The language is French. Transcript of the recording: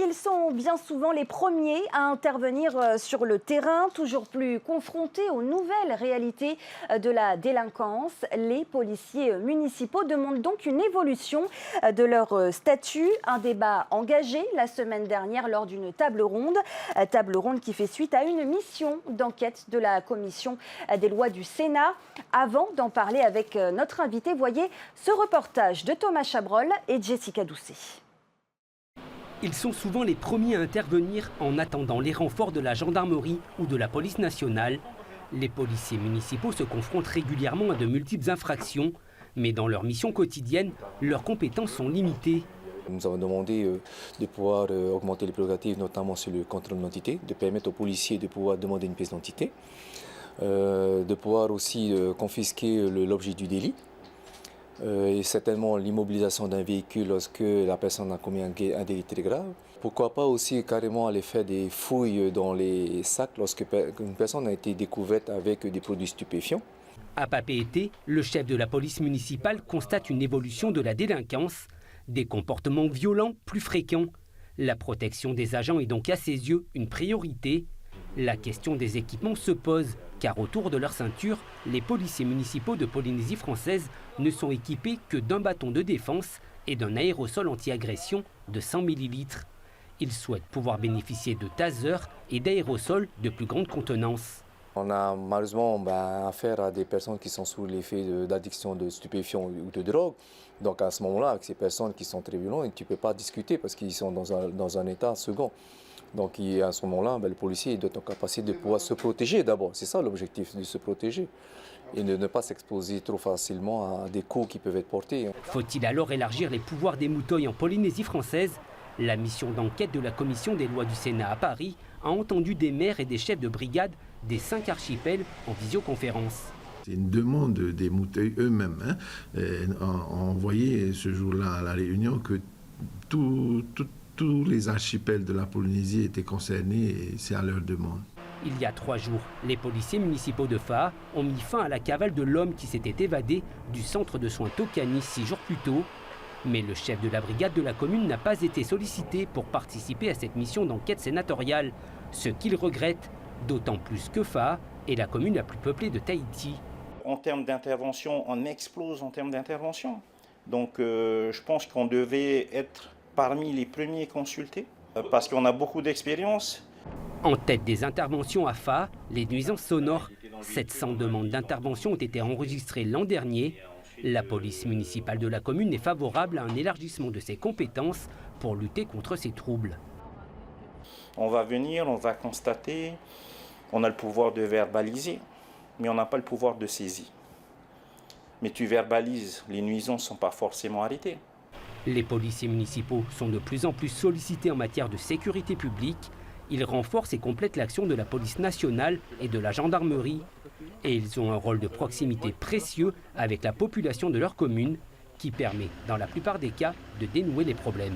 Ils sont bien souvent les premiers à intervenir sur le terrain, toujours plus confrontés aux nouvelles réalités de la délinquance. Les policiers municipaux demandent donc une évolution de leur statut. Un débat engagé la semaine dernière lors d'une table ronde qui fait suite à une mission d'enquête de la commission des lois du Sénat. Avant d'en parler avec notre invité, voyez ce reportage de Thomas Chabrol et Jessica Doucet. Ils sont souvent les premiers à intervenir en attendant les renforts de la gendarmerie ou de la police nationale. Les policiers municipaux se confrontent régulièrement à de multiples infractions, mais dans leur mission quotidienne, leurs compétences sont limitées. Nous avons demandé de pouvoir augmenter les prérogatives, notamment sur le contrôle d'identité, de permettre aux policiers de pouvoir demander une pièce d'identité, de pouvoir aussi confisquer l'objet du délit. Et certainement l'immobilisation d'un véhicule lorsque la personne a commis un délit très grave. Pourquoi pas aussi carrément aller faire des fouilles dans les sacs lorsque une personne a été découverte avec des produits stupéfiants. À Papeete, le chef de la police municipale constate une évolution de la délinquance, des comportements violents plus fréquents. La protection des agents est donc à ses yeux une priorité. La question des équipements se pose, car autour de leur ceinture, les policiers municipaux de Polynésie française ne sont équipés que d'un bâton de défense et d'un aérosol anti-agression de 100 ml. Ils souhaitent pouvoir bénéficier de tasers et d'aérosols de plus grande contenance. On a malheureusement affaire à des personnes qui sont sous l'effet d'addiction de stupéfiants ou de drogue. Donc à ce moment-là, avec ces personnes qui sont très violentes, tu ne peux pas discuter parce qu'ils sont dans un état second. Donc à ce moment-là, le policier doit être en capacité de pouvoir se protéger d'abord. C'est ça l'objectif, de se protéger. Et de ne pas s'exposer trop facilement à des coups qui peuvent être portés. Faut-il alors élargir les pouvoirs des mouteuils en Polynésie française? La mission d'enquête de la commission des lois du Sénat à Paris a entendu des maires et des chefs de brigade des 5 archipels en visioconférence. C'est une demande des mouteuils eux-mêmes. On voyait ce jour-là à la réunion que tous les archipels de la Polynésie étaient concernés et c'est à leur demande. Il y a 3 jours, les policiers municipaux de Faa ont mis fin à la cavale de l'homme qui s'était évadé du centre de soins Tokani 6 jours plus tôt. Mais le chef de la brigade de la commune n'a pas été sollicité pour participer à cette mission d'enquête sénatoriale, ce qu'il regrette, d'autant plus que Faa est la commune la plus peuplée de Tahiti. En termes d'intervention, on explose en termes d'intervention. Donc je pense qu'on devait être parmi les premiers consultés, parce qu'on a beaucoup d'expérience. En tête des interventions à Faa, les nuisances sonores. 700 demandes d'intervention ont été enregistrées l'an dernier. La police municipale de la commune est favorable à un élargissement de ses compétences pour lutter contre ces troubles. On va venir, on va constater, on a le pouvoir de verbaliser, mais on n'a pas le pouvoir de saisir. Mais tu verbalises, les nuisances ne sont pas forcément arrêtées. Les policiers municipaux sont de plus en plus sollicités en matière de sécurité publique. Ils renforcent et complètent l'action de la police nationale et de la gendarmerie. Et ils ont un rôle de proximité précieux avec la population de leur commune qui permet, dans la plupart des cas, de dénouer les problèmes.